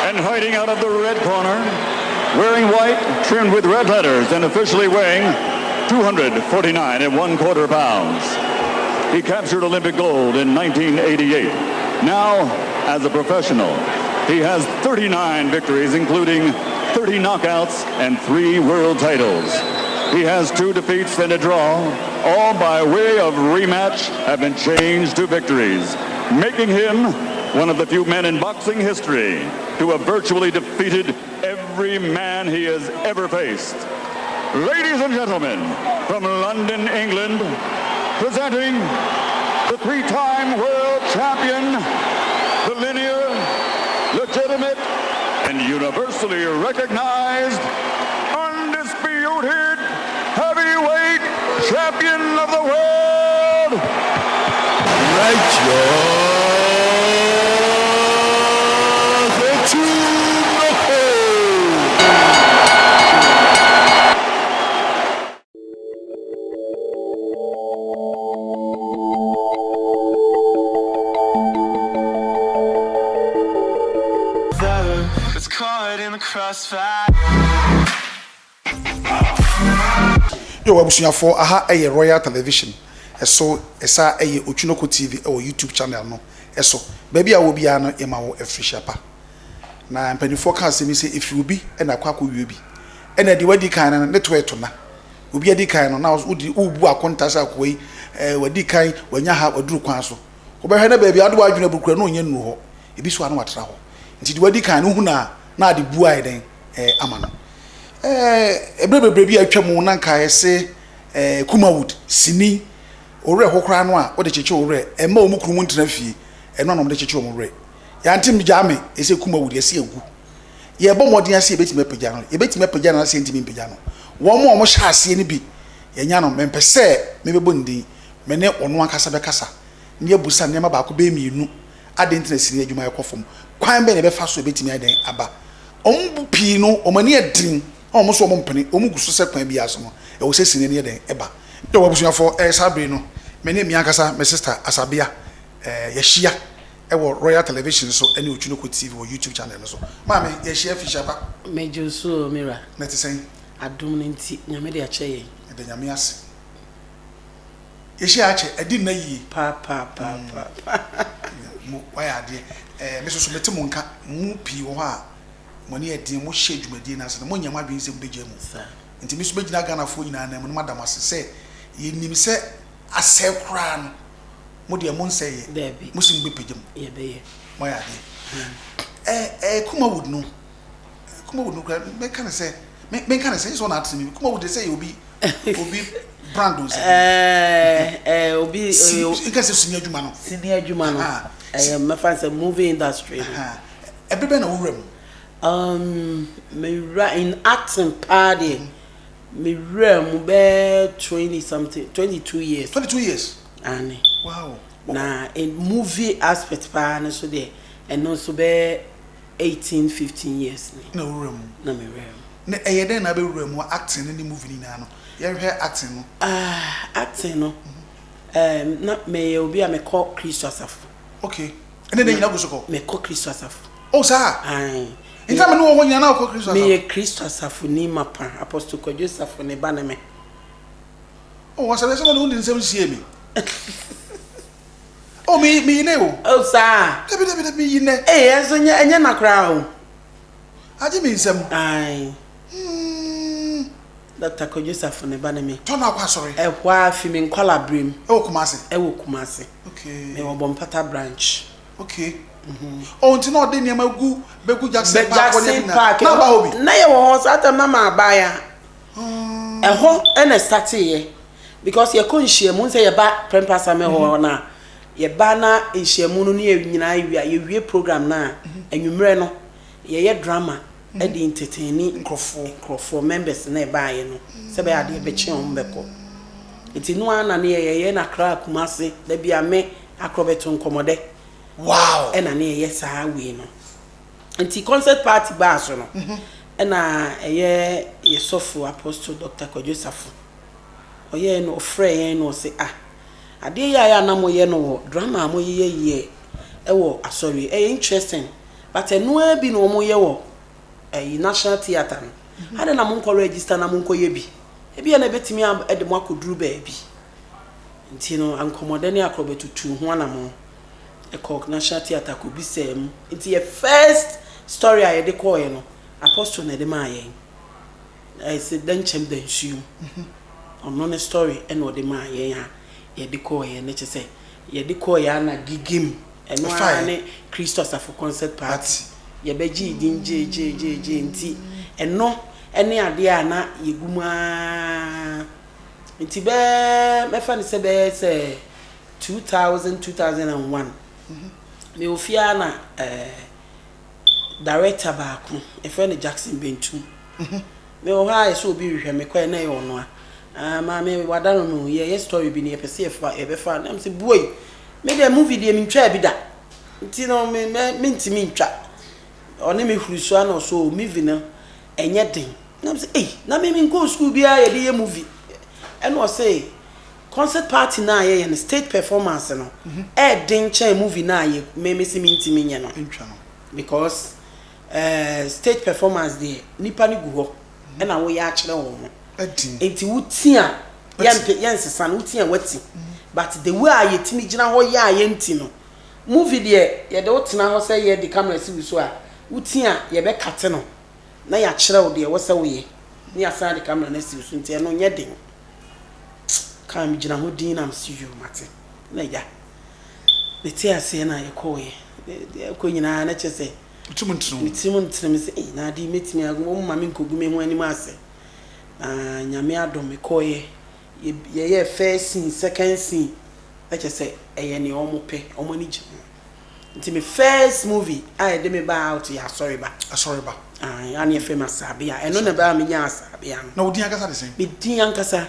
And hiding out of the red corner, wearing white, trimmed with red letters, and officially weighing 249 and 1/4 pounds. He captured Olympic gold in 1988. Now, as a professional, he has 39 victories, including 30 knockouts and 3 world titles. He has 2 defeats and a draw, all by way of rematch have been changed to victories, making him one of the few men in boxing history to have virtually defeated every man he has ever faced. Ladies and gentlemen, from London, England, presenting the 3-time world champion, the linear, legitimate, and universally recognized, undisputed heavyweight champion of the world, It's caught in the crossfire. Yo, abusuafo aha eye Royal Television. Eso esa eye Ochunoko TV or YouTube channel no. Eso baby a wo bia no ema wo efrishapa. Na mpanifo ka asemi say if you be na kwakọ wie bi. Na de wadi kan na ne to etona. Obi adi kan no na udi ubu akontasa akoi wadi kan wanya ha waduru kwan so. Wo be hwe na baby ado adwena bukura no nya nu ho. Ebi so anu watra ho. Nti de wadi kan no hu na ade bua eden ama no. Ebrebebre bi atwam na nka ese Kumawood sini ore hokra no a ode cheche ore ema omukuru mu ntena fie eno na omde cheche omure ya ntim jame ese Kumawood ese egu ye bo modin ase ebetime pagya no ebetime pagya na ase ntimi pagya no wo mo hya ase ni bi ye nya no mempese mebebo ndin mene ono akasa be kasa ne abusa ne ma ba ko be mienu ade ntena sini adwuma yakofom kwan be ne be fa so ebetime aden aba ombu pi no omani adin omo so omo mpene omu guso se kwan bi aso no e wo se sini ne den eba yo wabusuafo sabre no mene mi akasa my sister Asabia ye hia e wo Royal Television so ene Ochunoko TV wo YouTube channel so mama ye hia fisha ba mejo so mira na te sen adum nti nyame de ache ye de nyame ase ye hia ache edi na yi pa mo waya de me so meti mo nka mu pi wo ha mo ne edin mo hye dwumadi na ase mo nyama bi se mo begye mu nti mi so begina Ghana fo nyina na mo madam ase se ye nim se ase kra no mo de mo nse ye mo sim be pegem ye be ye mo ya de Kumawood no kra me kan se so na atimi Kumawood se ye obi brandos obi nka se sini adwuma no me fan say movie industry ebebe na wuram me in acting party me ram be 20 something 22 years and wow na in movie aspect pa na so there and also be 18-15 years na wuram na me ram na eyeden na be wuram acting ni movie ni na no ye hwe acting no acting no na me obi a me call Christo Asafo okay ene na nyina go so ko me call Christo Asafo oh sir ai Inta me no wo nyina na call Christo Asafo me Christo Asafo ni mapa Apostle Kwadwo Asafo ne ba na me oh wasabe so no ndi nsem sie mi oh me ne o oh sir David me yine enso enya na kra o aje me nsem ai Dr. Kwadwo Asafo ne ba na me to na kwa sorry ehwa fi me nkwala brem wo Kumasi okay me wo Bompata branch okay oh nti no de niam agu begu Jackson Park na ba hobi na ye wo sata na ma ba ya eho ena start ye because ye ko nhyiamu nse ye ba prempasa me ho na ye ba na nhyiamu no ye nyina ye wie program na anwumre no ye drama e di entertaining crofo members na e ba ye no se be ade be chi on beko enti no ana na ye na kra Kumasi da bia me akrobeto nkomode wow ena na ye saa we no enti concert party ba so no ena ye sofo Apostle Dr. Kwadwo Asafo oye no ofre no say ade ya na mo ye no drama mo ye e wo asori interesting but eno bi no mo ye wo National Theatre no ade na mo nko register na mo nko ye bi e bi na betimi ade mo akoduru ba bi nti no ankomode ne akrobetutu ho na mo e National Theatre ko bi sem nti ye first story I de call you no Apostle na de ma yen I said then chem den shu ono ne story e no de ma yen ha ye de call ye ne che say ye de call ya na gigim eno ane Christos afo concert party ye beji din je nti eno ene ade a na yeguma nti be me fa ne se be say 2001 me ofia na director baako e friend Jackson Bentu me o ha so obi hwehwe me kwa na ye ono a ma me wadano no ye story bi ne ye pese e be fa na me se boy me de movie de me ntwa bi da nti no me ntimi ntwa one me hruso na so movie na enye den na me se na me nko school bia ye de ye movie e no say concert party na ye stage performance no den chen movie na ye me se me ntimi nye no ntwa no because stage performance there nipa ni gu ho e na wo ya akere wo mo enti wutia yense wutia wati but the way I timi gina ho ya ye nti no movie there ye de wotena ho say ye the camera si so a wutia ye be kate no na ya akere wo there wo say wo ye ni asa the camera na si so nti no nye den kan gina ho din am si you mate na ya the tia say na ye ko ye ko nyina na che say Utimuntrum say na di metimi agu mo mama nkogume ho anim ase nyame adom koye ye first scene second scene let you say eye ne omo pe omo ni ji nti me first movie I dey me ba out ya sorry ba ani e famous abia eno na ba me nya asabia na odin akasa de sen me din ankasa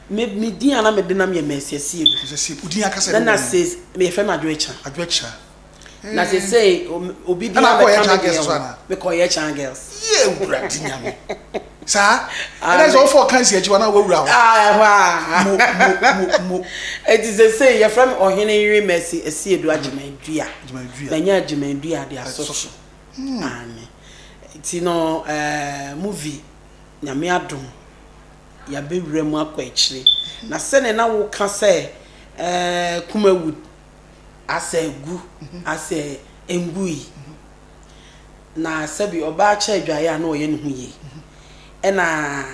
me din ana me de na me mesiesie bi odin akasa na says me famous adwecha na say obi di na girls we call ye chan girls ye uradi nyame sa and is all for cancer you na wura mo it is say your friend ohene yiri mercy esi edu agemandua na nya agemandua de asoso amen ti no movie nyame adom ya bewura mu akwa ekire na sene na wo ka say Kumawood ase gu ase engui na sabi oba cha adwaye na oye ne hu ye na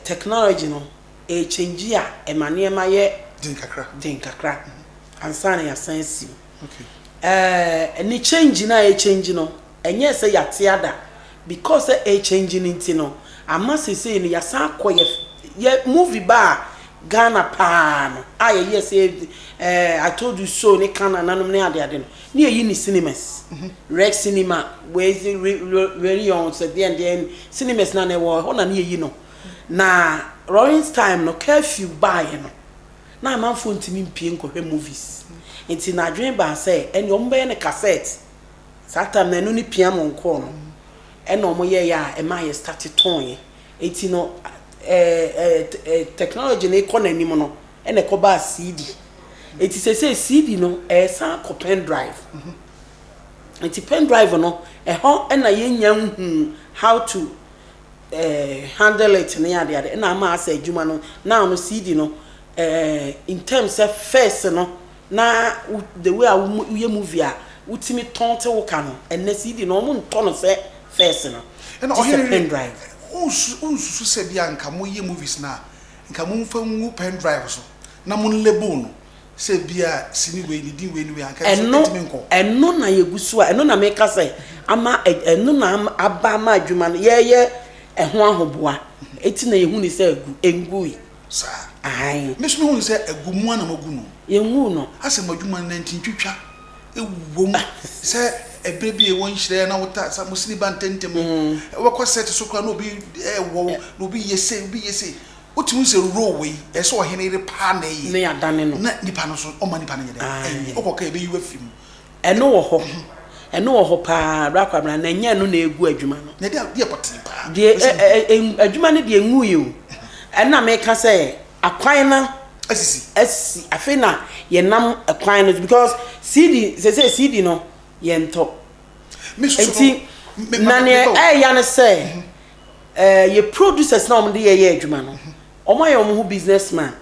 technology no change a emane ma ye din kakra ansana ya sense ni change na change no enye se ya tiada because change nti no amasese ni ya sa akoye ye movie ba Ghana pa no aye say I told you so ne kana nanom ne ade no ne yi ni cinemas Rex cinema where is very on so then cinemas na ne wo ho na ne yi no na Rollins time no curfew buy no na amanfo ntimi mpie nkohwe movies enti na adwen ba say ene ombe ne cassette satam na no ni pia mo nko no ene omo ye ya e ma ye start ton ye enti no technology na iko na anim no ene ko ba CD enti say CD no san ko pen drive enti pen drive no ho na ye nya how to handle it na ya de na ma asa adwuma no now no CD no in terms of first no na the way we movie a utimi tonte wo ka no ene CD no mo nto no say first no and pen drive unsusu se bia nka mo ye movies na nka mo mfa nwu pen drive so na mo label no se bia sini we ni din we ni we anka eno na yegusu a eno na me ka say ama eno na aba ma adwuma no ye eho ahoboa eti na yehu ni say engui sa ai me so hu ni say agumu na magu no yenwu no asem adwuma na ntintwitwa ewom say ebrebi e won hire na wota sa musini bantentem we ko set so kra no bi no bi yese otimu se row we e so ohene re pa na yi ne adane no na nipa no so o ma nipa no yede okoka e be yiwa fim eno wo ho pa rakwabra na nya no na egu adwuma no na de potini pa de adwuma ne de enwu ye o ena me ka say akwan na asisi afina ye nam akwan no because CD say CD no yento enti na ne ya ne say ye producers na omde ye adwuma no omo ye omo businessman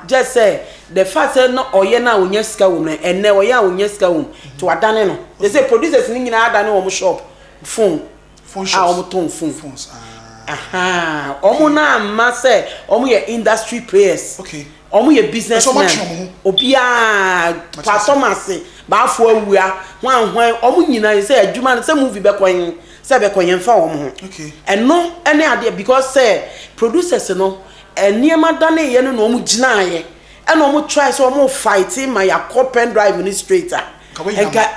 just say the fact say no oye na onya sika wo na enne oye a onya sika wo to adane no they say producers ni nyina adane wo shop phone shops omo ton phones omo na ma say omo ye industry players okay omo ye businessman obia pasomase ba afo awua hwan omo nyina say adwuma say movie be kwen say be kwen fa omo okay and no any idea because say producers no eniema dane ye no omo gina ye and omo try so omo fighting my pen drive in straighter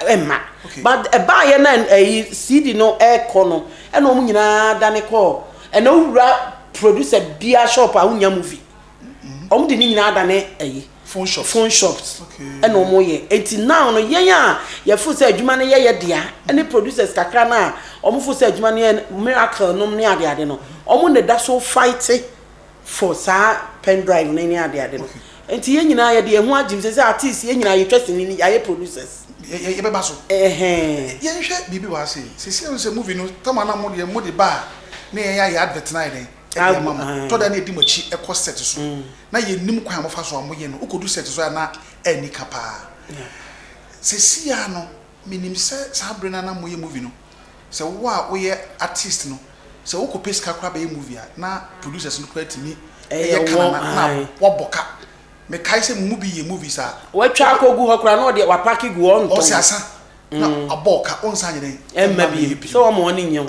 emma but e ba ye na CD no air kono and omo nyina dane call and owura producer bia shop a unya movie omo de nyina dane phone shops okay and omo ye enti now no ye ya ye fu say adwuma no ye dia any producers kakra na omo fu say adwuma no miracle no ne ade no omo ne da so fight for sa pen drive ne ade no enti ye nyina ye de ho agim say artist ye nyina ye twese ni ye producers ye be ba so ye nhwe bibi wa say se movie no tama na mo de ba na ye ya advert na ide mama to da na edi machi e ko set so na ye nim kwan mo fa so amoye no ukodu set so na ani kapa se sia no minim se sa brena na moye movie no se wo a wo ye artist no se wo ko peska kra ba ye movie na producers no kwati mi e kana na wo boka me kai se movie ye movie sa wa twa akogu ho kra na de wa pack gu on to o se asa na aboka on sa nyene emma bi so wo mo ni nyen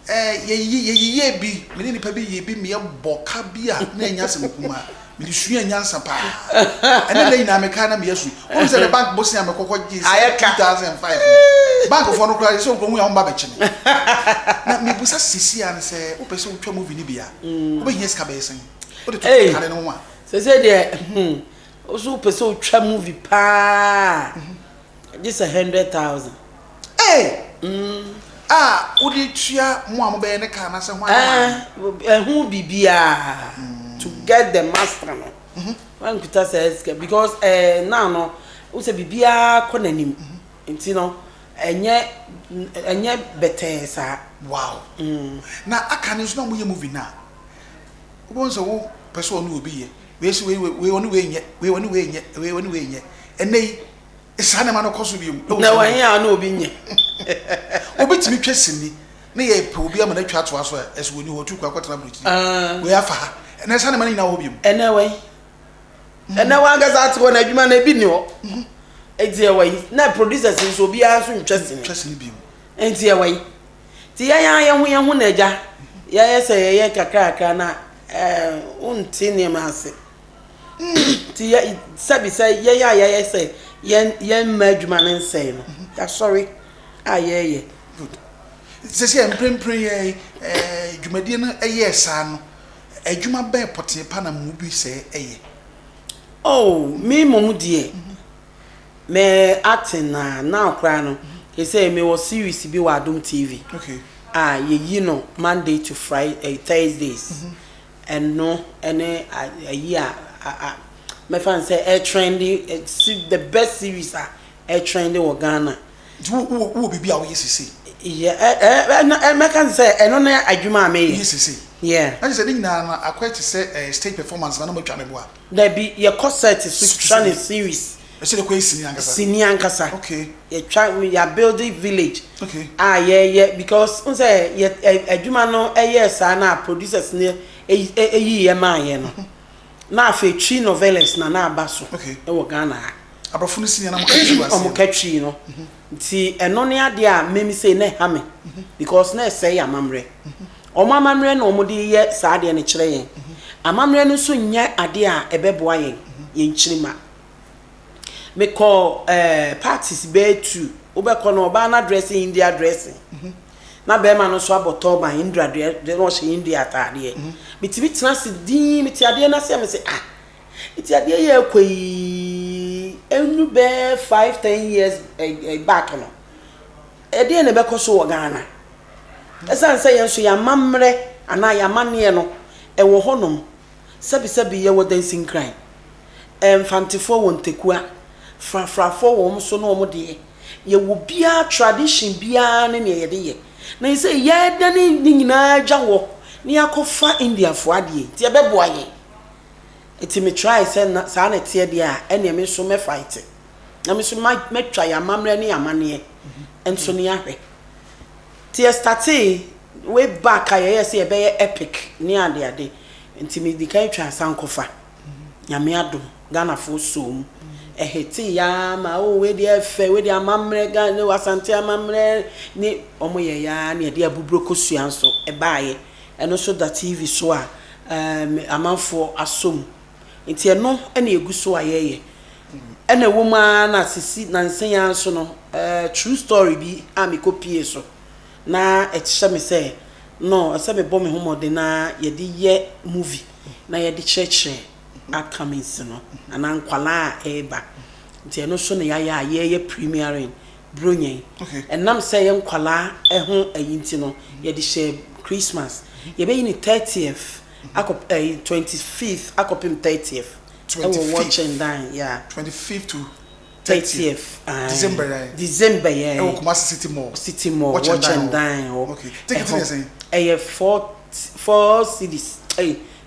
ye bi me ni pa bi ye bi me boka bi a na nya se mkuma me sua nyansa pa ene le ina me ka na me yesu o se the bank boss ya me kokko gi 2005 bank for no cry so ko mu ya on ba be chine na me busa sisi an se o pese o twa movie ni bia o be yes ka be sen o de to kale no wa se de o so pese o twa movie pa just 100,000 udi tua mo amobe ne ka na se hwan hu bibia to get the master no wan kuta says because now no o se bibia konanim enti no enye better sa wow na aka ne so na mo ye movie na won so wo person no obi ye we woni we nye enei isane ma no koso bi na wan ya na obi nye obetimi twesini na ye pe obi ama na twa to aso eso woni ho tu kwa kwatana bruti we afa na isane ma na wo bi enewe gaza atiko na adwuma na bi ni ho enti ewe na producers nso obi aso twesini bi enti ewe ti ya hu na eja ya se ye kakaka na unti ni ma ase ti ya sabi say ya say ye madwuma na nsay no ya sorry ye good se emprempren ye dwumadie no eye sa no adwuma ba pote pa na mu bi se eye me momu die me acting na okra no he say me was series bi wa Adom TV okay ye no Monday to Friday Thursdays and no any a year my fan say air trending the best series air trending or Ghana wo bibi a wo yesisi me can say eno na adwuma me yesisi I say nyina na akwati say stage performance na mo twa ne bo a there be your concert is training series I say the ko sini ankasa okay you try we are building village okay because un say adwuma no yes na producers ne eyi ma ye no na afa three novellas na abaso okay e wo Ghana abrofo no sini na mo ka twi wase mo ka twi no nti eno ne ade a memi say na ha me because na say amamre omamamre na omode ye sa ade ne kire yen amamre no so nya ade a ebeboa yen yen kirima me call parties be two obekọ na oba na dressing India dressing na be ma no so aboto ba India de no she India atade bitimi transi din miti ade na se me say iti ade ye kwei enu be 5-10 years back no ede na be ko so Ghana esan say yen so ya mamre ana ya mane no e wo honom sabi ye wo dancing crime fantifo won tekua frafrafo wo so no mo de ye wo bia tradition bia ne ye de ye na say ye da ne nyina gya wo ne yakofa India fo ade ti e beboa ye eti me try say na sa na tie de a ene me so me fight na me so me twa ya mamre ne amane enso ne ahwe ti start way back I say be epic ne ade enti me di kai twa sankofa nyame adom Ghana fo so eheti ya ma o we de efe we de amamre ga ne wasante amamre ni omo ye ya ne de abubro kosua nso e baaye eno so da TV so a amanfo asom enti eno ene eguso ayeye ene woma na sisi na nsen so no true story bi ami copy so na etche me say no ese me bom me homode na ye de ye movie na ye de church upcomings no anan kwala eba nti eno so ne ya ye premiering bronyen enam say ye kwala ho ayinti no ye de share Christmas ye be in 30th akop 25th akopim 30th 25th watching down 25th to 30th December yeah Kumasi City Mall watching down okay take it easy 4 cities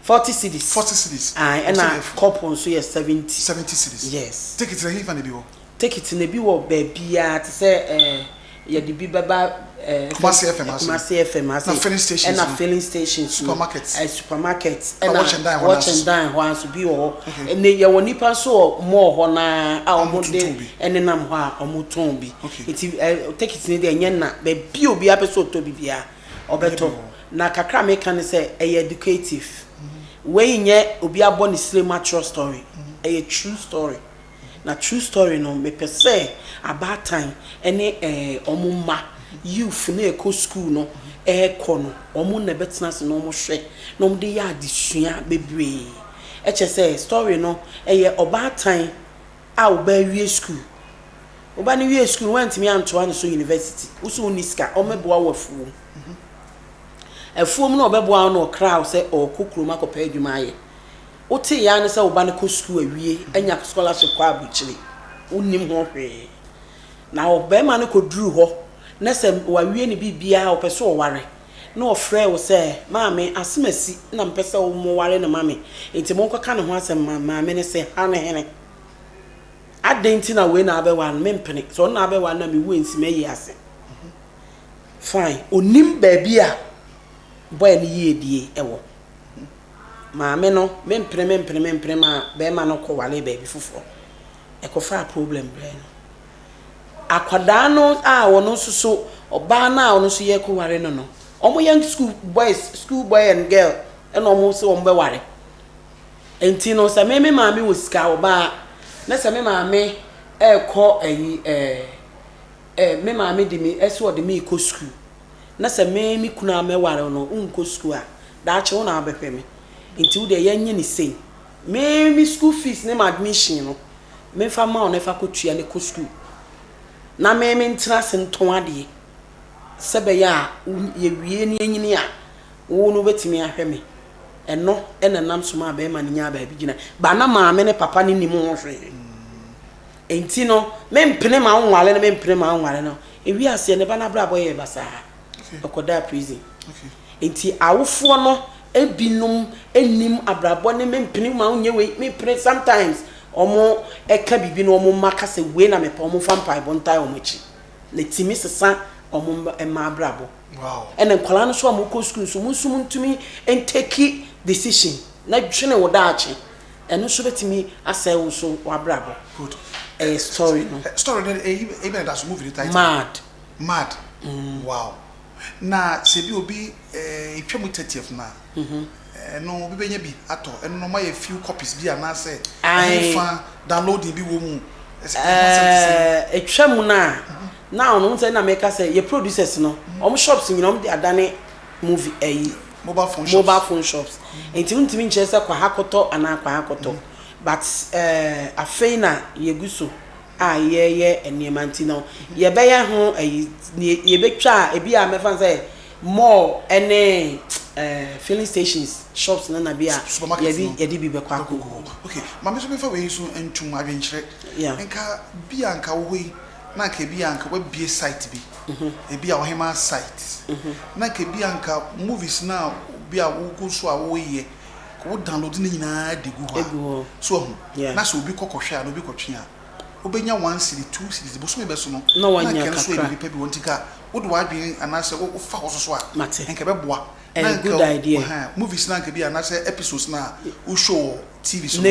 40 cities 40 cities and a couple so 70 cities yes take it to the and the take it in a biwo baby to say ya di baba Kumasi FM na filling stations and a filling stations supermarkets and watch and dine once be all and they ya nipa so more na a omode enenam ho a omoton bi take it in the na baby obi apeso to bibia obeto na kakra me kan say educative we nye obi abọ ni slay mature story a true story na true story no me per se about time ene omumma youth na eko school no eko no omu na betena se no mo hwe no mo de ya adesua bebre eche say story no about time a oba wie school oba ni wie school went me anto an so university uso uniska omeboa wafu efuom no obeboa no crowd say o kokroma kopa adwuma aye oti ya ne say oba ne ko school awie anya scholarship kwa abuchiri unim ho hwe na obema ne ko duru ho na say wa wie ne bibia opese o ware na ofre wo say maame asemasi na mpese wo mo ware na maame enti mo nkoka ne ho asem maame ne say ha ne hene adenti na we na abewa me mpene so na abewa na me wo nsima yi ase fine onim baabia boy ni yedie ewo maame no mempre ma be ma no ko wale baby fufuro e ko fa problem brain akwada no a wono suso oba na wono so ye ko ware no omo young school boy and girl e no mo so ombe ware enti no sa me maame wo sika oba na sa me maame e ko me maame di me eso de me ko school na se me kuna me ware no unko school a da che wona abepe me nti wo de yenye ni sei me school fees ne admission no me fa ma on fa ko tua ne ko school na me ntra se nton ade sebe ya ye wie ni enyini a wo no betimi ahwe me eno enanam so ma be ma ni nya ba bi gina ba na ma me ne papa ni nim ho hwe enti no me mpene ma nwale na me mpene ma nwale no ewi ase ne ba na bra boy e basa okoda prison enti awofo no ebinum enim abrabo ne mempini ma unye we me pray sometimes omo eka bibi no omo maka se we na me pa omo fampa bontai omo chi le timi sesa omo ma abrabo wow ene nkwala no so omo ko school so munsum ntumi enteki decision na dwene wo daachi eno so betimi asai wo so wa abrabo good a story no story even that movie title mad wow na sebi obi itwemu 30th na no obi benya bi ato eno no ma ye few copies bi ana say fa downloading bi wo mu etwemu na ono say na make say ye producers no om shops nyina om de adane movie mobile phone shops enti untimi nche say kwa hakoto ana kwa hakoto but afeina yeguso ye eniema nti no ye be ye ho ye betwa ebi a mefa say more ene filling stations shops na bia ye di bi be kwa okay mama so me fa we so entum adwenkyere nka bia nka wo yi na ka bi anka we bie site bi ebi a ohema site na ka bi anka movies na bi a wo go so a wo ye ko download ni nyina degu ho so na so obi kokohwe a no bi kotwe a obenya 1 city 2 cities bo so me be so no na wanya so ebi pe bi wontika wo do wadwen anase wo fa ho so a enka be boa a good idea movies na nka bi anase episodes na wo show TV so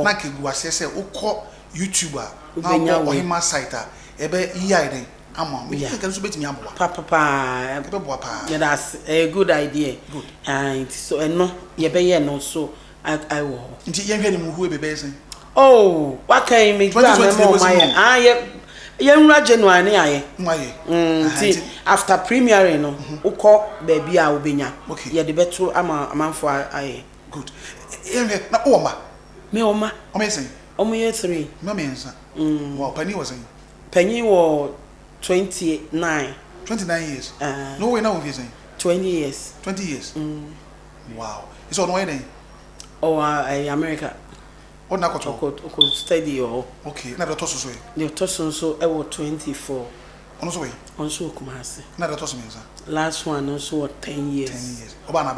na ka gu asese wo ko YouTube a na wo hima site a ebe iya ide ama me ka so betimi aboa papa be boa pa yeah that's a good idea good and so no ye be ye no so I wo nti ye hwe ni mu hu ebe be sen oh what can me gra me mo my ye nwura January ni aye nti after premiere no ukọ baby a obenya ye de beto ama amanfo aye good ye hwe na o ma me o ma o me sen o mo ye 3 ma me nsa wow pani was sen pani wo 29 years no way now we sen 20 years 20 years wow it's on why then oh America o na koto ko study o okay na to so the tosun so e wo 24 ono so we on so Kumasi na to so me nsa last one also 10 years oba na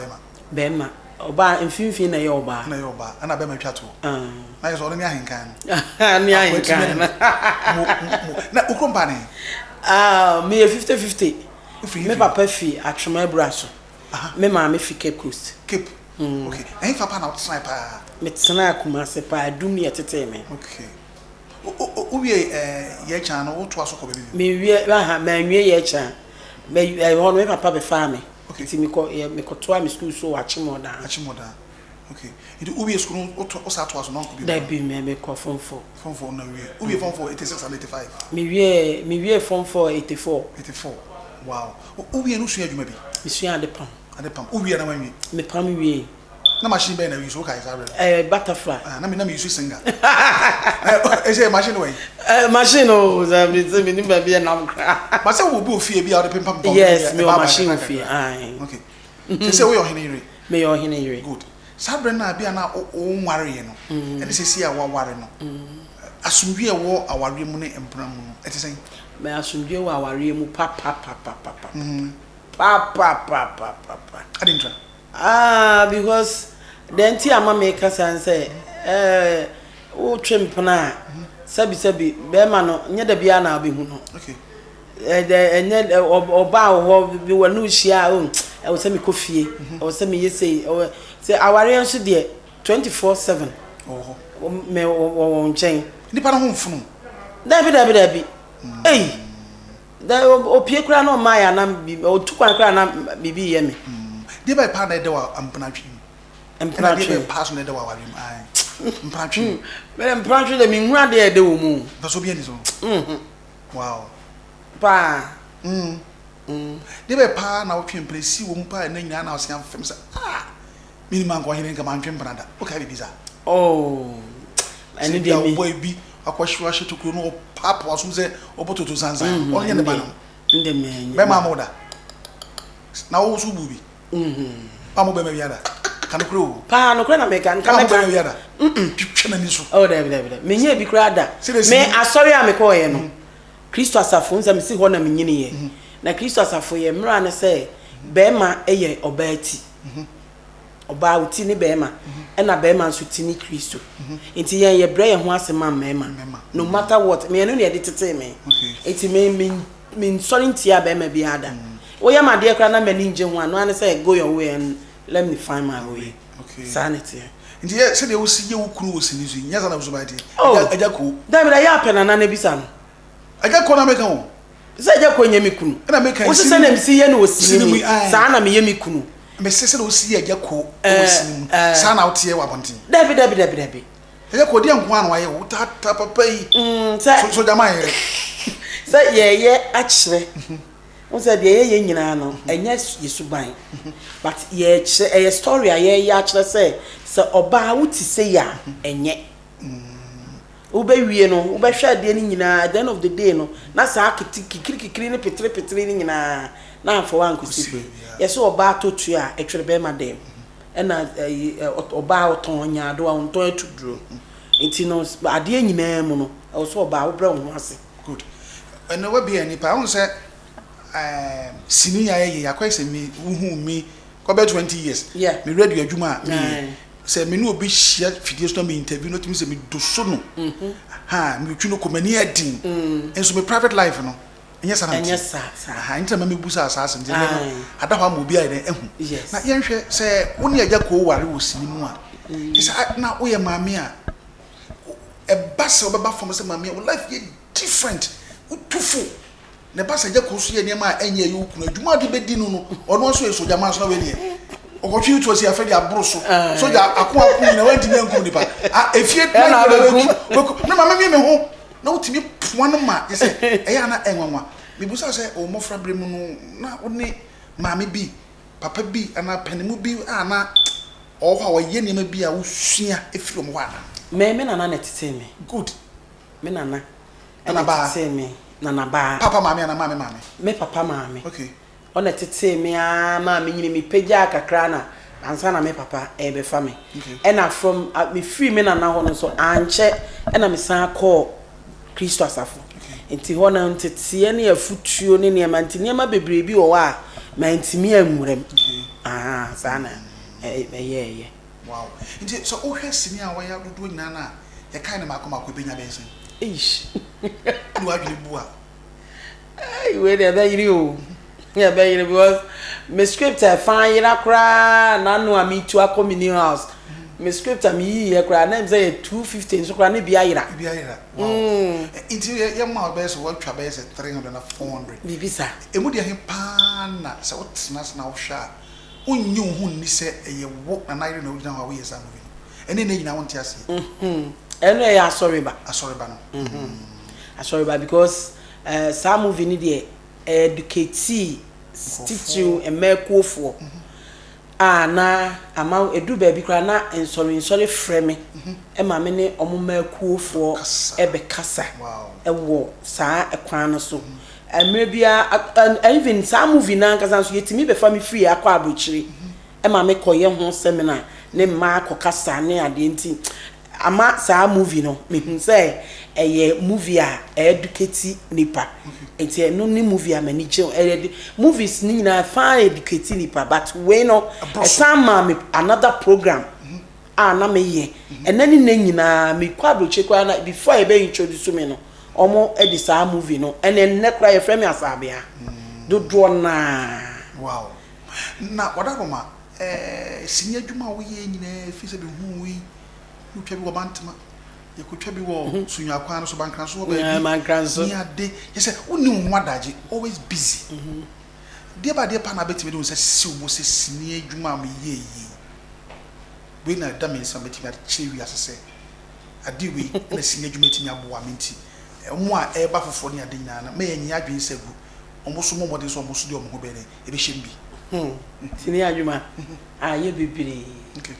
bema oba mfimfin na ye oba ana bema twato na ye so ono ni ahenkan ni ahenkan na ukrompa ne me 50-50 me papa fi atwema braso me ma me fi Cape Coast Cape okay en fa pa na sniper me tsena Kumasi pa adum ye tete me okay o wie ye chan no to aso ko be me wie ha ma nwie ye chan me ho no me papa be fa me ti me ko to am school so achimoda okay itu o wie school o sa to aso no ko be da bi me ko form 4 na wie o wie form 4 86 and 85 me wie form 4 84 wow o wie no sua adwuma bi me sua ade pam o wie na ma wie me pam wie na machine be na wi so kai sa butterfly na me use singer say machine way machine o za me ni ba bi na but say wo bi ofie bi a de pempam pom yes me machine ofie okay say we ohene ire me your ohene ire good sabre na bia na o nware ye no e de sesi a wa ware no asumdwe wo aware mu ne empra mu no e te say me asumdwe wo aware mu papa adintra because then ti ama me kasa say o twempna sabi be ma no nye da bia na obehu no okay enye oba ho bi wonu hia o e wo se me kofie e wo se me yesei say aware nso de 24/7 me wo nchen nipa na ho mfunu dabi da opie kura no ma ya na o tukwan kura na bibi ye me de ba pa na de wa ampanatwi de pass na de wa wari mpratwi me mpratwi de mi hura de wo mu ba so bia ni so wow pa de ba pa na wo twempre si wo mpa na nyina na osia fem sa minimum ko hene nka man twemprada o ka bibiza ani de mi boy bi akwashwa shetukuru no papa wasum se obototo zanzan onye ne ba no nde me be ma moda na wo su bubi pa mo be me biada kan kro pa no kro na me kan ka me biada twetwe na ni so da me nya bi kra da me asori a me ko ye no Kristo asafo nza me si ho na me nyine ye na Kristo asafo ye mra ne se be ma eye obaati oba uti ni be ma e na be ma nso ti ni Kristo enti ye bre ye ho asema mema no matter what me no ne de tete me enti me sorry ntia be ma bi ada wo ya ma de kra na me ni nje ho anu an say go your way and let me find my way sanity nti ye se de wo si ye wo kunu wo si ni so nya za na wo so ba de aja ko David ya pena na bisa no aja ko na me kan wo se aja ko nya me kunu na me kan wo se na me si ye no wo si ni sa na me ye me kunu me se wo si ye aja ko wo si ni sa na wo tie wa bontin David aja ko de nko an wa ye wo ta papa yi so jama ye se ye achire won say de ye nyina no enya yesuban but ye story a ye achire say oba wo ti say ya enye wo be wie no wo be hwa de ni nyina at the end of the day no na sa kikiri ni petre ni nyina na afọ wan kusi ye so oba totu a etwere be ma dem e na oba oton nya do a onton atuduro enti no ade nyina mu no e so oba wo bre wo ase good And no be any pound say senior ya quite say me who me go about 20 years. Yeah. Me read your juma me say me no be share videos no me interview not me say me do so no. Ha me twu no komani adin. Enso me private life no. Yes, sir. Ha inta me busa asase nje no. Ada ho am obi ayi ehu. Na yenhwe say woni agya ko ware wo sini mu a. Isa na wo ye maame a e basa obeba from say maame wo life ye different. Utufu. Ne basa agya ko so ye niam a enye ye ukunu adwuma de bedi no no. Ono so ye soja man so na we ne. Okotwi to say afedi abro so. Soja akwa na wanti me nkum nipa. Efie na mama me ho. Na utimi puano ma ye say eya na enwanwa me busa say o mofra bremu no na woni maame bi papa bi ana panimu bi ana o ha waye niam bi a wusua efiro mo ana me nana na tete me good me nana ana ba tete me nana ba papa maame ana maame me papa maame okay ona tete me a maame nyine me pagya kakra na ansa na me papa be fa me ena from me free me nana ho no so anche ena me san call Kristo asafo enti ho na ntete ne afutuo ne ne ma bebre bi wo wa ma ntimi anwurem sana ye wow enti so o hwe sini a wa ya dodo nyina na ye kai na makoma benya bensin ish no adwene bua ai we dey be yiri o yeah be yiri because me script I find ira kra na no am to a community house me script am yi ye kra na say 250 so kra na bia yira wow enti ye ma be so what twa be say 300 na 400 bibisa emu de he pa na se wotena na wo hwa onyu hu ni se eye wo na na na ogina wa we yesa no ene na nyina wonte ase eno ya sorry ba no sorry ba because some movie ni de educate teach emekuofo na ama edu ba bi kra na sorry frame e ma me ne omumekuofo e be kasa wo saa ekwan no so emrebia even some movie na kasa so yetimi be family free akwa abrochire e ma me koye ho seminar ne ma akokasa ne ade nti ama saa movie no me hu say eye movie a educate nipa enti no ni movie a mani je movies ni na fa educate nipa but we no some me another program na me ye enani na nyina me kwa abroche kwa na before e be introduce me no omo edi saa movie no ene nekra ye frame asabia dodo na wow na wadagoma sinya dwuma wo ye nyina fi se be hu wi utwa bi wo bantama ye kutwa bi wo sunya kwa no so bankran so ba bi bankran so ni ade ye se uni hu adaje always busy dia ba dia pa na betime do se si wo se sinya dwuma me ye we na da me some betime chewi asese ade we na sinya dwuma timi aboa me nti mo a e ba fofo ni ade nyina na me ye nya adwen segu omo so mo modern so omo so de omo ho be ne e be hyem bi sinya adwuma ye bibiri okay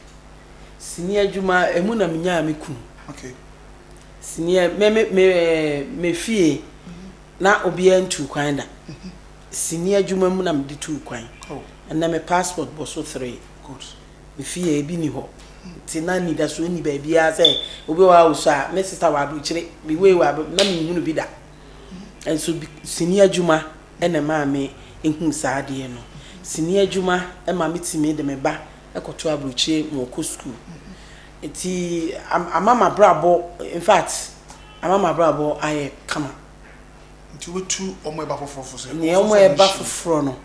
sinia juma emu na menya me kun okay sinia me fie na obi antu kwan da sinia juma mu na me di tu kwan na me passport bo so 3 good me fie e bi ni ho ti na ni da so ni ba bia say obi wa wo so a me sister wa do kire bi we wa na me hunu bi da en so sinia juma ena ma me ehun saade no sinia juma e ma me timi de me ba ekoto abrochie mo ko school eti amama brabo in fact amama brabo aye kama nti wetu omo eba foforo so ne omo eba foforo no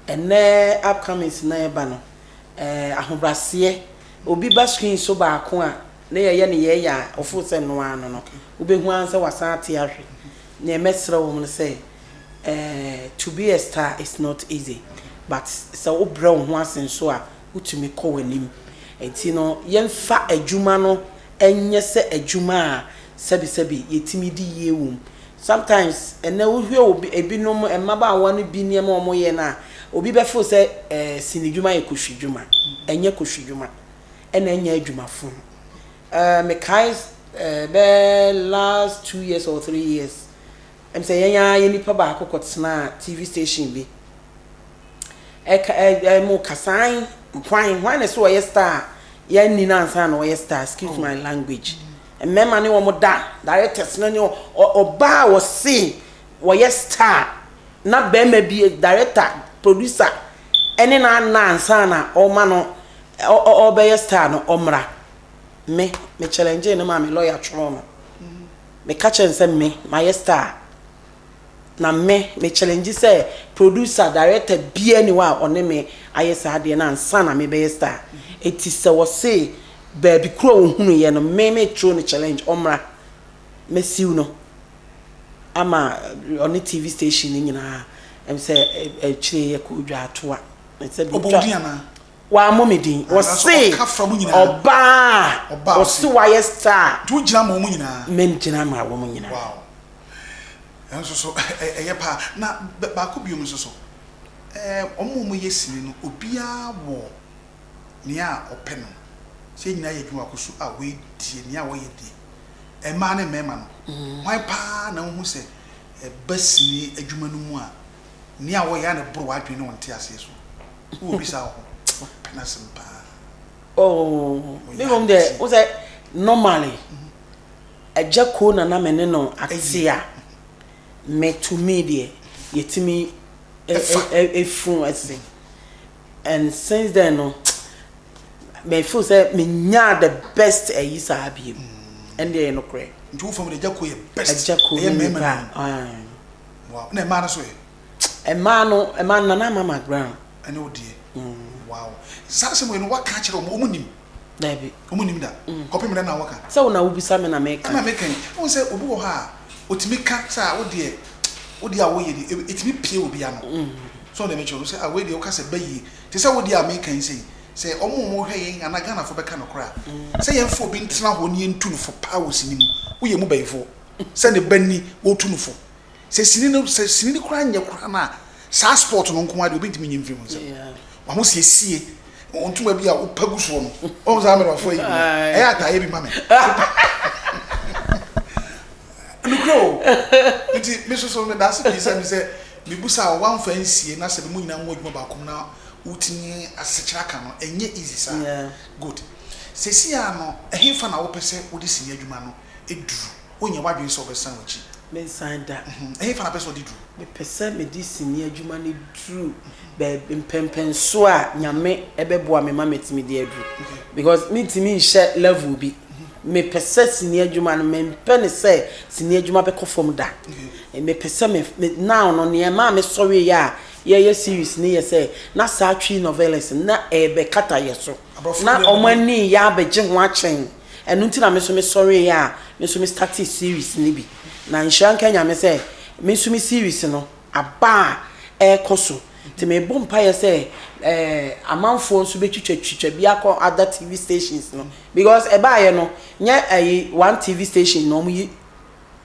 ene upcoming na eba no ahobrase obi ba screen so ba ko a na ye ya ofo se no ano no obehu ansa wasate ahwe na emesra wo no say to be a star is not easy but so obra wo ho asenso a utumi ko wanim enti no yemfa adwuma no enye se adwuma a sebi yetimi di yewum sometimes ene wo hwe obi ebinom emaba awa no bi niam omo ye na obi befo se sinidwuma ye kohwedwuma enye kohwedwuma ene enye adwuma fu me kai be last 2 years or 3 years em say ye nipa ba akokotena TV station bi mo kasan why na so we star ya ni na ansa na we star excuse my language mema ne wo mo da directors na ne oba wo se wɔyɛ star na bɛrima bi director producer ɛne na ansa na ɔma no ɔbɛyɛ star no ɔmra me challenge no ma me lawyer tworo no me ka kyerɛ sɛ me mayɛ star na me challenge sɛ producer director bia ni wa ɔne me ayɛ saa deɛ na ansa na me bɛyɛ star eti sɛ wɔ se baabi kuro wo hunu yɛ no me tworo no challenge ɔmra me siw no ama ɔne TV station ni nyinaa em sɛ ɛkyire yɛ ko dwa atoa sɛ bi obodiana wa momedin wo se oba o se wa yes star tu gina ma mu nyina men gina ma wo mu nyina wow enso so eye pa na ba ko biom so omo mu yesini no obia wo ni a ope no se nyina ye dwuma ko so a we die ni a wo ye die e ma ne mema no wan pa na hu se basini adwuma no mu a ni a wo ya ne bro wa dwen no nte ase so wo bisa ho penasimpa oh me hom there wo say normally ejako na me ne no atia me to me there yetimi efun ase and since then no me feel say me nya the best ayisa abiem and there no kre nju fam de ejako ye best ye mema wow na ma na so ye e ma na mama ground ene odie wow sase mo no waka kire mo omunim dabi omunim da kopem na waka se wo na wo bisa me na meka na meka won se obi wo ha otimi ka sa wo de a wo ye etimi pie obi ano so na me cho se a we de wo ka se bayi te se wo de a meka yin se omo mo hwe yin ana Ghana fo beka no kra se yen fo bi ntena ho ne entu no fo power sinim wo ye mu bayifo se ne bani wo tu no fo se sini kra nya kra na sa sport no nko ade obi ntimi nyim film se wa mo sie ontuma bi a wo pagu so no o za me rafo yi e ataye bi mame nukro nti me so me da se bi se me se me busa wan fa nsie na se mu nyina nwo adwuma ba kom na utini asechira ka no enye easy sa good se si ya no ehfa na wo pese wo de sini adwuma no eduru onye wadwen so obesan ochi me sanda ehfa na pese wo de duru me pese me de sini adwuma ne duru be mpempen so a nyame ebeboa me ma metimi de aduru because me timi nhye level bi me pese sini adwuma no me mpene se sini adwuma be kofom da me pese me now no ne ma me sorry ya ye series ni ye say na sa twi novelas na ebe kata ye so na omani ya beje ho achen enu nti na me so me sorry ya me so me start series ni bi na nhyan kanya me say me so me series no aba koso te me bompa ye say amanfo nso be twitwa bi akọ other TV stations no because eba ye no nye one TV station no mu yi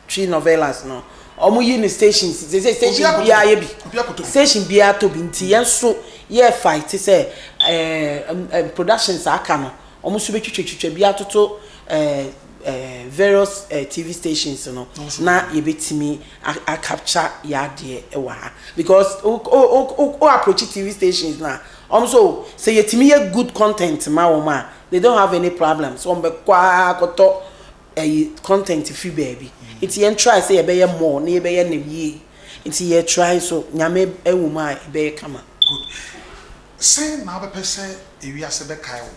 twi novelas no omo yi ni stations station bia ye bi station bia to bi nti yenso ye fight say productions aka no omo so be twitwa bia toto various TV stations no na ye betimi a capture ya de e wa ha because o approach TV stations na omo so say yetimi ye good content ma wo ma they don't have any problems so mbe kwa koto content free baby it's yen try say e be ye more na e be ye nem yi it's ye try so nyame ewuma e be kama good say na be pese ewiase be kai wo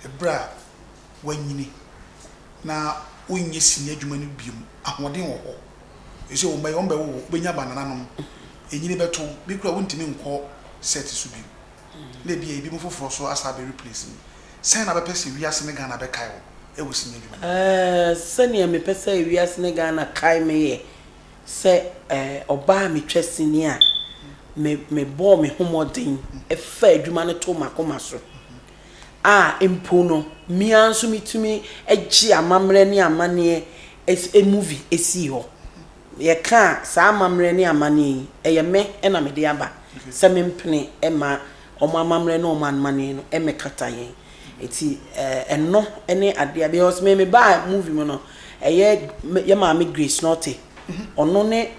ebra wanyini na onye sini adwuma no biom ahoden wo ho ese wo mbe wo benya banana no enyini beto bi kura wontimi nko set so bi na bi e bi mo foforo so asa be replace me say na be pese wiase ne Ghana be kai wo e wo sini adwuma sani me pese wiase ne Ghana kai me ye se oba me twesini a me bo me homoden e fa adwuma ne to makoma so empo no mi anso mitumi agi amamre ne amane e movie esi ho ye ka sa amamre ne amane ye me na me de aba se me mpene e ma amamre ne amane no e me kata yen eti eno ene ade because me ba movie mo no ye ma me Grace Note ono ne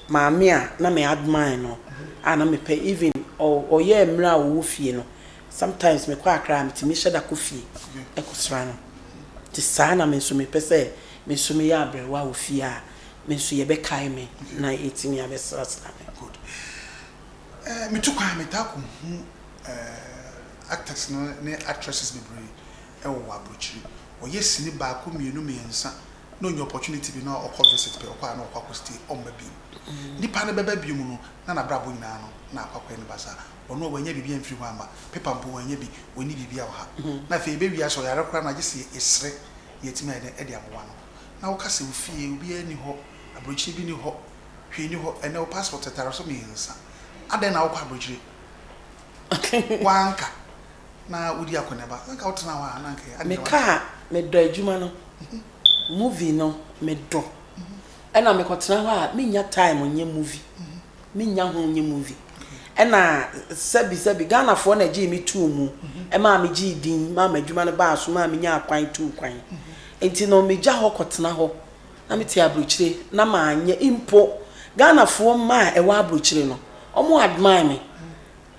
maame a na me admire no na me pe even o ye mra wo fie no sometimes me kwa akra me timi hye da kofi ekosra no ti sa na me so me pese me so me ya abrewa wo fie a me nso ye be kai me na etimi abesrasra me good me to kwa me ta ko actors no ne actresses be brave e wo abrochiri o yes ni ba ko mienu me nsa no any opportunity be na okọ visit be okọ na okọ stay on ba bi nipa na beba bi mu no na brabo nyina no na akwa ni basa ono wanya bibia mfiri ho ama pepa mpo wanya bi woni bibia wo ha na fe be wi aso yare kra na gese esre yetimi ede abowa no na wo kase wo fie obi ani ho abrochiri bi ni ho hwe ni ho ene wo passport tetara so me nsa aden na wo kwa abrochiri wanka na udi akoneba nka wotena wa na nka me ka me do adwuma no movie no me do ena me kotena ho a me nya time onye movie me nya ho onye movie ena sabi Ghana fo na gi me tu mu e ma me gi din ma ma adwuma no ba so ma me nya akwan tu kwan enti no me gya ho kotena ho na me ti abrochire na ma anya impo Ghana fo ma e wa abrochire no omo admire me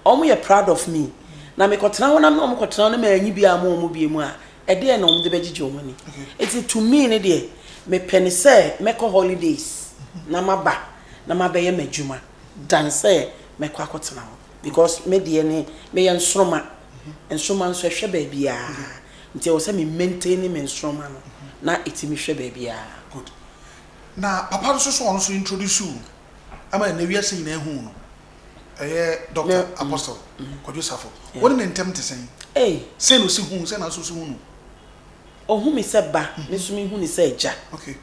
omo ye proud of me na me kotena ho na omo kotena na ma anyi bia ma omo bia mu a e de na omo de begigi omo ni enti to me ne de me peni say me ko holidays na maba na mabe ye madwuma dan say me kwa kotena ho because me de ne me ye nsroma nso hwe ba bia nti wo say me maintain me nsroma no na etimi hwe ba bia good na papa so on so introduce you ama na wiase nyina hu no Dr. Apostle Kwadwo Safo what in tempt to say say no si hu say na so hu no ohu mi se ba me so mi hu ni se eja okay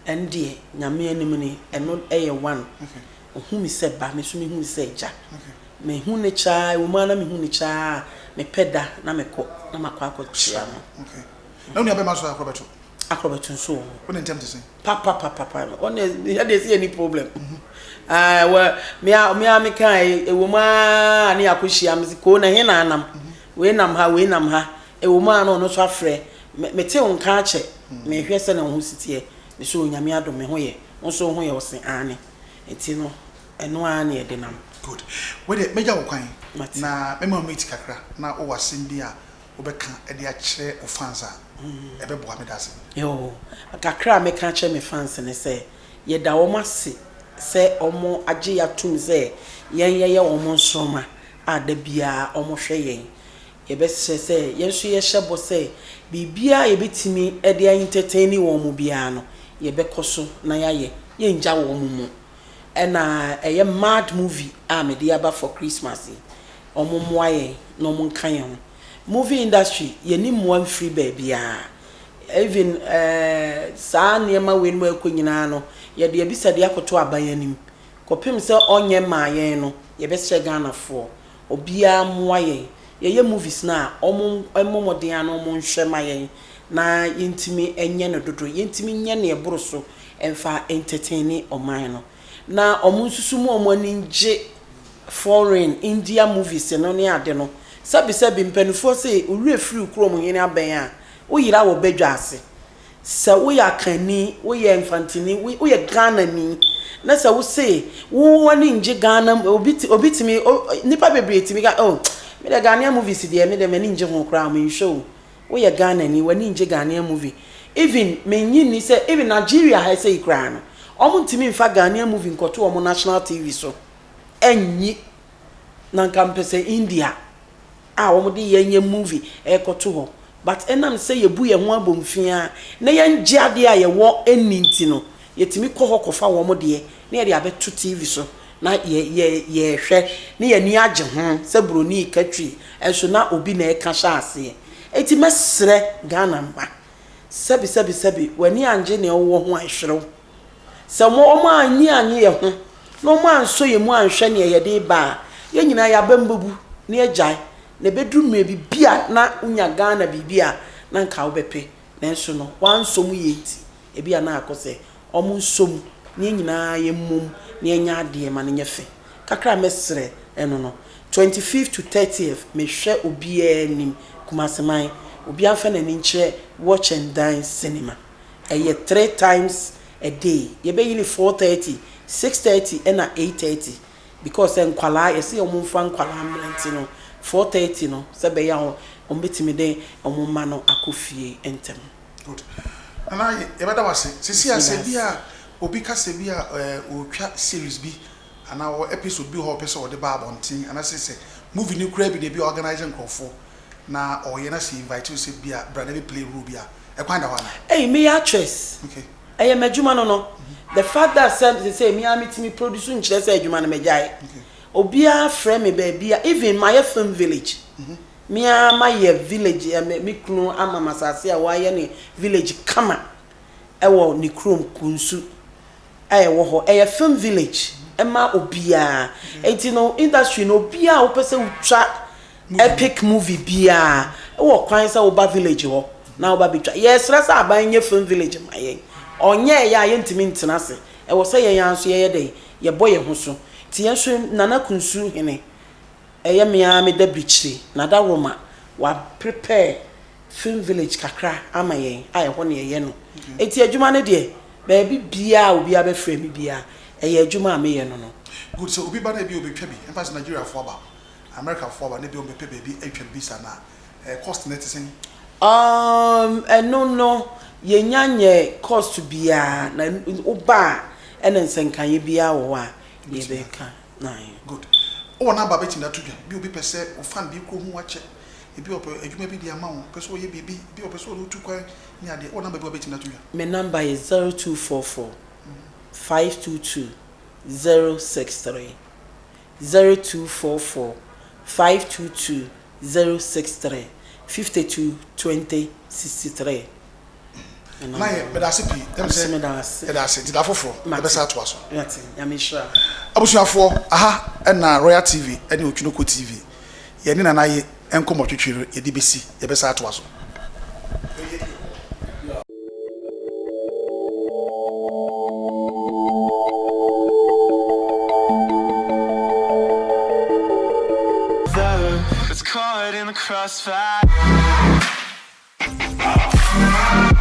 ende nyame anim ni eno one okay ohu mi se ba me so mi hu ni se eja okay me hu ni cha wo ma na me hu ni cha me peda na me ko na makwa akọchia no okay na unu abe maso akrobetu nso what in tempt to say papa on ya dey see any problem well me kai ewo ma na akọchia me ko na he na anam we nam ha ewo ma na no so afre me te wonka ache me hwe se na ho sitie me so nyame adom me ho ye nso ho ye wo se ane enti no eno ane e de nam good we de meja wo kwan na me ma meet kakra na o wasim bi a obeka e de a kire o fans a e be boa me dase yo kakra me ka kire me fans ne se ye da wo mase se omo age ya tum se ye omo nsoma ada bia omo hwe yen ye be se yenso ye hyebo se bibia ye betimi e de entertain wo mu bia no ye be koso na ye nja wo mu ena eye mad movie a me de aba for Christmas omo moaye no mo nkan ye ho movie industry ye ni mo amfiri ba bia even saa niema we no akonyina no ye de bisa de akoto abayanim kopim se onye maaye no ye be sre Ghana fo obia moaye ye movies na omomode ano mo nhwe mayen na yentimi enye no dodo yentimi nye ne eboro so emfa entertain oman no na omunsusumu omaninje foreign India movies no ne ade no sabi mpanufo se owure free krom hene aben a wo yira wo badwa ase sa wo ya kani wo ya infantini wo ya Ghana ni na sa wo se wo wani nje Ghana obitimi nipa bebre timi ga me the Ghanaian movies there me the many nje ho kra me show wo ye Ghana ni wani nje Ghanaian movie even me nyini say even Nigeria ha say kra no omo ntimi mfa Ghanaian movie nkoto omo national TV so enyi na nkampese India omo de yenye movie ekoto ho but enam say ye bu ye ho abomfia na ye nje ade a ye wo eninti no yetimi koho kofa wo mo de na ye de abeto TV so na ye hwe ne ye ni age ho se broni katwi enso na obi na e ka sha ase eti mesre Ghana mba sabi wani anje ne wo ho ahwerew se mo anyi ye ho no mo anso ye mu anhwe ne ye de ba ye nyina ya bambabu ne agyan ne bedrume bibia na unya Ghana bibia na nka wo bepe nenso no wansom ye nti ebia na akose omo nsom ne nyina ye mmom ne enya ade ma ne nyefe kakra mesre eno no 25th to 30th me hwe obi anim kumaseman obi anfa na ni nkyere watch and dine cinema 3 times a day ye be yini 4:30 6:30 and 8:30 because enkwala ye se omumfa nkwala mrenti no 4:30 no se be ya ombetimi de omumma no akofie entem good ana ye bada wase sisi ase bia obi ka se bi a otwa series bi ana o episode bi ho pese o de ba abontin ana se movie ni kura bi de bi organizing crofo na o ye na se invite you se bi a brother bi play role bi a e kwanda ho na Hey, me actress. okay I am a Juma no. The fact that they say me am me produce nkyere say adwuma na megyae. Obia frame me baby even my film village. Me am my village me kunu ama masase a waye ne village kama. Ewo ni krom kunsu. Wo ho e film village. Ema obia. Enti no industry no obia wo pese utwa epic movie bia. Wo kwan say wo ba village ho. Na wo ba betwa. Yes, rasa aban nye film village mayen. Onye ya ye ntimi ntena se. E wo say ye yanso ye de ye boye ho so. Ti ye so nana kunsu hene. Eye me a me da bichiri na da roma wa prepare film village kakra ama yen aye ho ne ye no. Eti adwuma ne de ba bi bia obi a be frame me bia eye adwuma me ye no no. good so obi ba na bi obetwa bi emphasis Nigeria for ba America for ba na bi o be baby atwa bi sana cost net sen no ye nyanye cost bia na oba ene nsenkan bia wo a ye be ka na good o na ba betim na tudwa bi obi pese o fan bi ko hu ache ebi o adwuma bi di ama wo pese o ye bibi bi o pese o lu tu kwan ni ade o na ba bi betim na tudwa my number is 0244 522 063 0244 522 063 52 20 63 na ye be da se pi dem se e da se dida foforo e be sa to aso yati ya me sure abusuafo aha na Royal TV ene Otwinoko TV ye ni na ye enkomo twetwere ye di besi ye be sa to aso It's caught in the crossfire.